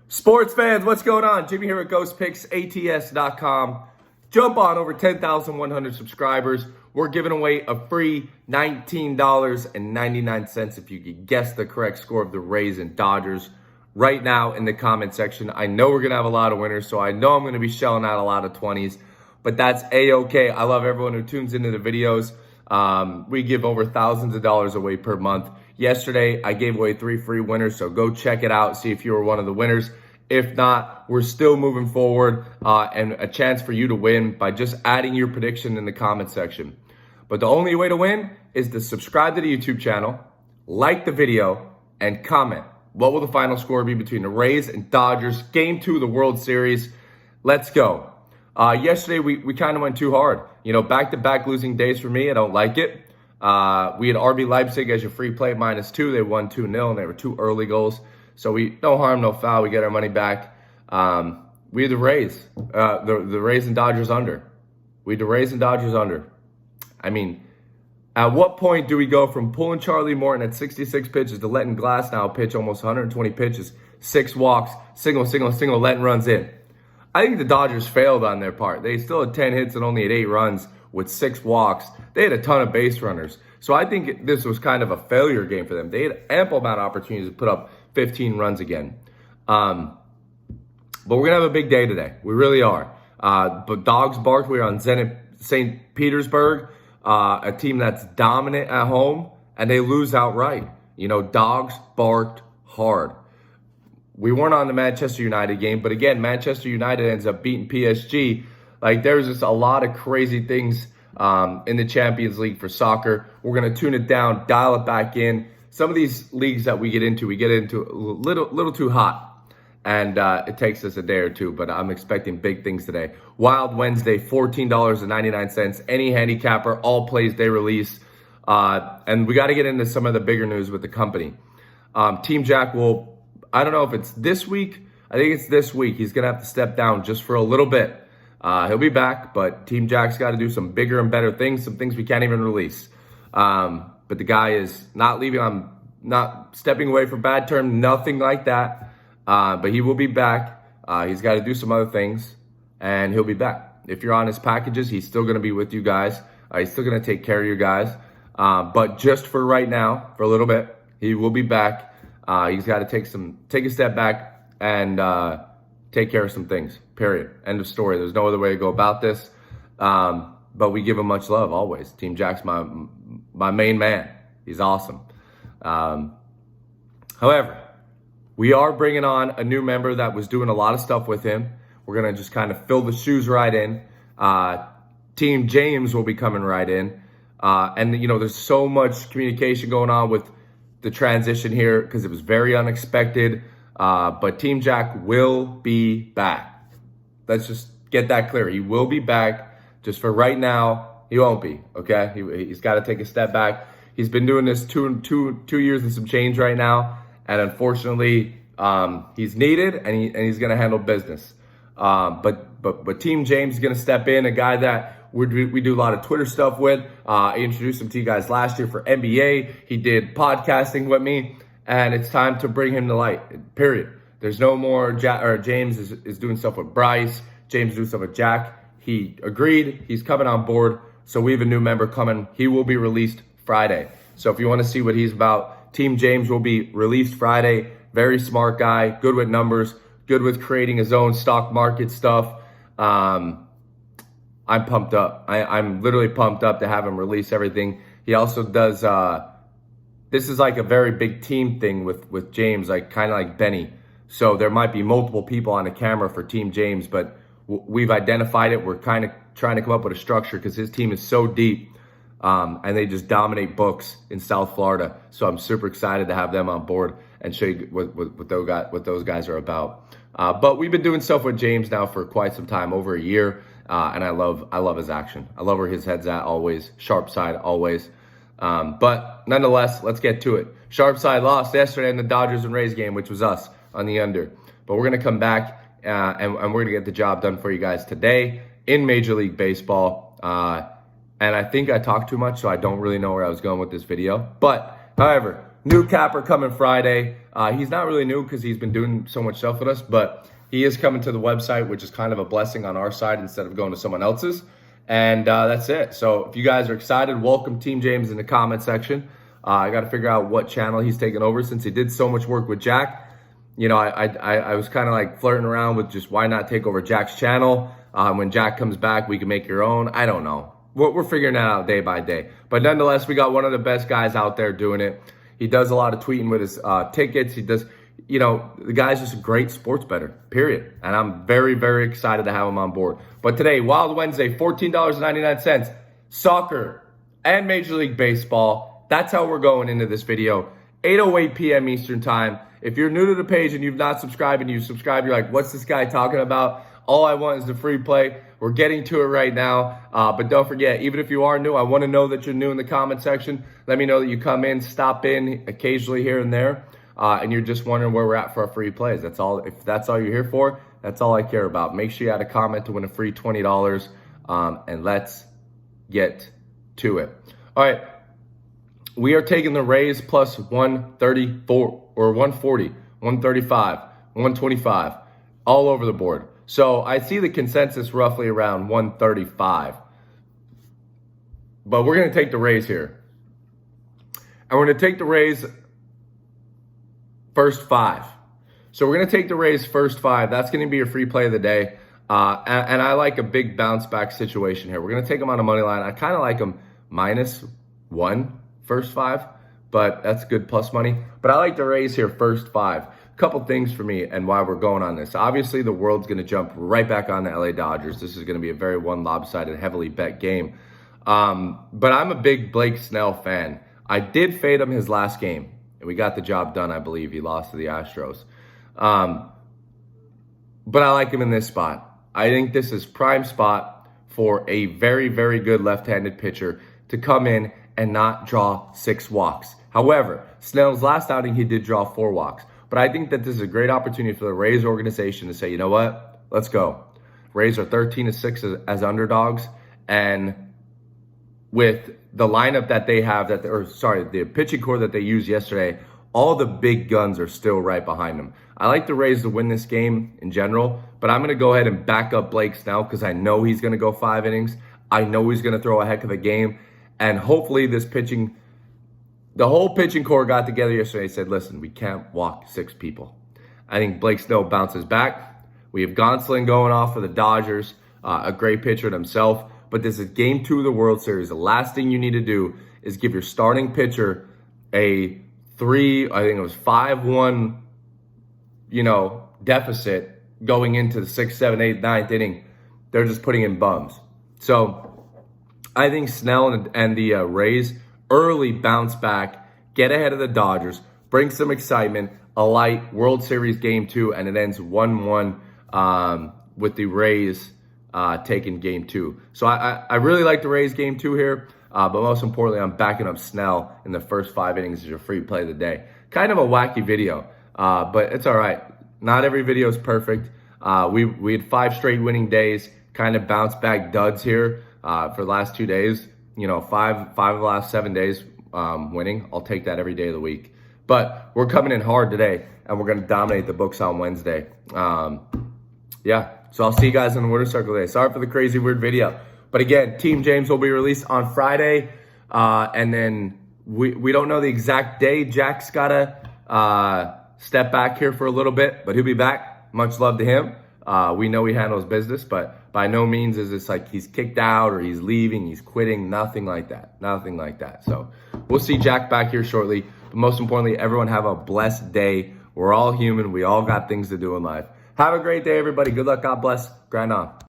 Sports fans, what's going on? Jimmy here at GhostPicksATS.com. Jump on over 10,100 subscribers. We're giving away a free $19.99 if you could guess the correct score of the Rays and Dodgers right now in the comment section. I know we're going to have a lot of winners, so I know I'm going to be shelling out a lot of 20s, but that's A-okay. I love everyone who tunes into the videos. We give over thousands of dollars away per month. Yesterday, I gave away 3 free winners, so go check it out, see if you were one of the winners. If not, we're still moving forward and a chance for you to win by just adding your prediction in the comment section. But the only way to win is to subscribe to the YouTube channel, like the video, and comment. What will the final score be between the Rays and Dodgers? Game 2 of the World Series. Let's go. Yesterday, we kind of went too hard. You know, back-to-back losing days for me. I don't like it. We had RB Leipzig as your free play -2. They won 2-0, and they were 2 early goals. So we no harm, no foul. We get our money back. We had the Rays, the Rays and Dodgers under. We had the Rays and Dodgers under. I mean, at what point do we go from pulling Charlie Morton at 66 pitches to letting Glasnow pitch almost 120 pitches, 6 walks, single, letting runs in? I think the Dodgers failed on their part. They still had 10 hits and only had 8 runs with 6 walks. They had a ton of base runners. So I think this was kind of a failure game for them. They had ample amount of opportunities to put up 15 runs again. But we're going to have a big day today. We really are. But dogs barked. We're on Zenit St. Petersburg, a team that's dominant at home, and they lose outright. You know, dogs barked hard. We weren't on the Manchester United game, but again, Manchester United ends up beating PSG. Like, there's just a lot of crazy things in the Champions League for soccer. We're going to tune it down, dial it back in. Some of these leagues that we get into a little too hot. And it takes us a day or two, but I'm expecting big things today. Wild Wednesday, $14.99. Any handicapper, all plays they release. And we got to get into some of the bigger news with the company. Team Jack will, I don't know if it's this week. I think it's this week. He's going to have to step down just for a little bit. He'll be back, but Team Jack's got to do some bigger and better things, some things we can't even release. But the guy is not leaving. I'm not stepping away for bad term, nothing like that. But he will be back. He's got to do some other things, and he'll be back. If you're on his packages, he's still going to be with you guys. He's still going to take care of you guys. But just for right now, for a little bit, he will be back. He's got to take a step back and take care of some things, period. End of story. There's no other way to go about this. But we give him much love always. Team Jack's my main man. He's awesome. However, we are bringing on a new member that was doing a lot of stuff with him. We're going to just kind of fill the shoes right in. Team James will be coming right in. And, you know, there's so much communication going on with the transition here because it was very unexpected. But Team Jack will be back. Let's just get that clear. He will be back. Just for right now, he won't be, okay? He's got to take a step back. He's been doing this two years and some change right now. And unfortunately, he's needed, and he's going to handle business. But Team James is going to step in, a guy that we do a lot of Twitter stuff with. I introduced him to you guys last year for NBA. He did podcasting with me, and it's time to bring him to light, period. There's no more James is doing stuff with Bryce. James doing stuff with Jack. He agreed. He's coming on board. So we have a new member coming. He will be released Friday. So if you want to see what he's about, Team James will be released Friday. Very smart guy, good with numbers, good with creating his own stock market stuff. I'm pumped up. I'm literally pumped up to have him release everything. He also does, this is like a very big team thing with James, like kind of like Benny. So there might be multiple people on the camera for Team James, but we've identified it. We're kind of trying to come up with a structure because his team is so deep. And they just dominate books in South Florida. So I'm super excited to have them on board and show you what those guys are about. But we've been doing stuff with James now for quite some time, over a year. And I love his action. I love where his head's at always, sharp side always. But nonetheless, let's get to it. Sharp side lost yesterday in the Dodgers and Rays game, which was us on the under. But we're going to come back and we're going to get the job done for you guys today in Major League Baseball. And I think I talked too much, so I don't really know where I was going with this video. But, however, New capper coming Friday. He's not really new because he's been doing so much stuff with us, but he is coming to the website, which is kind of a blessing on our side instead of going to someone else's. And that's it. So if you guys are excited, welcome Team James in the comment section. I got to figure out what channel he's taking over since he did so much work with Jack. You know, I was kind of like flirting around with just why not take over Jack's channel. When Jack comes back, we can make your own. I don't know. We're figuring that out day by day. But nonetheless, we got one of the best guys out there doing it. He does a lot of tweeting with his tickets. He does, you know, the guy's just a great sports bettor, period. And I'm very, very excited to have him on board. But today, Wild Wednesday, $14.99, soccer and Major League Baseball. That's how we're going into this video. 8:08 p.m. Eastern time. If you're new to the page and you've not subscribed and you subscribe, you're like, what's this guy talking about? All I want is the free play. We're getting to it right now. But don't forget, even if you are new, I want to know that you're new in the comment section. Let me know that you come in, stop in occasionally here and there. And you're just wondering where we're at for our free plays. That's all. If that's all you're here for, that's all I care about. Make sure you add a comment to win a free $20. And let's get to it. All right. We are taking the Rays plus 134 or 140, 135, 125, all over the board. So I see the consensus roughly around 135. But we're going to take the Rays here. And we're going to take the Rays first 5. So we're going to take the Rays first 5. That's going to be your free play of the day. And I like a big bounce back situation here. We're going to take them on a money line. I kind of like them -1 first 5, but that's good plus money. But I like the Rays here first 5. Couple things for me and why we're going on this. Obviously, the world's going to jump right back on the LA Dodgers. This is going to be a very lopsided, heavily bet game. But I'm a big Blake Snell fan. I did fade him his last game, and we got the job done, I believe. He lost to the Astros. But I like him in this spot. I think this is prime spot for a very, very good left-handed pitcher to come in and not draw 6 walks. However, Snell's last outing, he did draw 4 walks. But I think that this is a great opportunity for the Rays organization to say, you know what, let's go. Rays are 13-6 as underdogs. And with the lineup that they have, the pitching core that they used yesterday, all the big guns are still right behind them. I like the Rays to win this game in general, but I'm going to go ahead and back up Blake Snell because I know he's going to go 5 innings. I know he's going to throw a heck of a game. And hopefully the whole pitching core got together yesterday and said, listen, we can't walk 6 people. I think Blake Snell bounces back. We have Gonsolin going off for the Dodgers, a great pitcher himself. But this is game 2 of the World Series. The last thing you need to do is give your starting pitcher a 5-1, deficit going into the 6th, 7th, 8th, 9th inning. They're just putting in bums. So I think Snell and the Rays early bounce back, get ahead of the Dodgers, bring some excitement, a light World Series game 2, and it ends 1-1 with the Rays taking game 2. So I really like the Rays game 2 here, but most importantly, I'm backing up Snell in the first 5 innings as your free play of the day. Kind of a wacky video, but it's all right. Not every video is perfect. We had 5 straight winning days, kind of bounce back duds here for the last 2 days. 5 of the last 7 days winning. I'll take that every day of the week. But we're coming in hard today, and we're going to dominate the books on Wednesday. Yeah, so I'll see you guys in the winner circle today. Sorry for the crazy weird video. But again, Team James will be released on Friday. And then we don't know the exact day. Jack's got to step back here for a little bit, but he'll be back. Much love to him. We know he handles business, but by no means is this like he's kicked out or he's leaving, he's quitting, nothing like that. Nothing like that. So we'll see Jack back here shortly. But most importantly, everyone have a blessed day. We're all human. We all got things to do in life. Have a great day, everybody. Good luck. God bless. Grind on.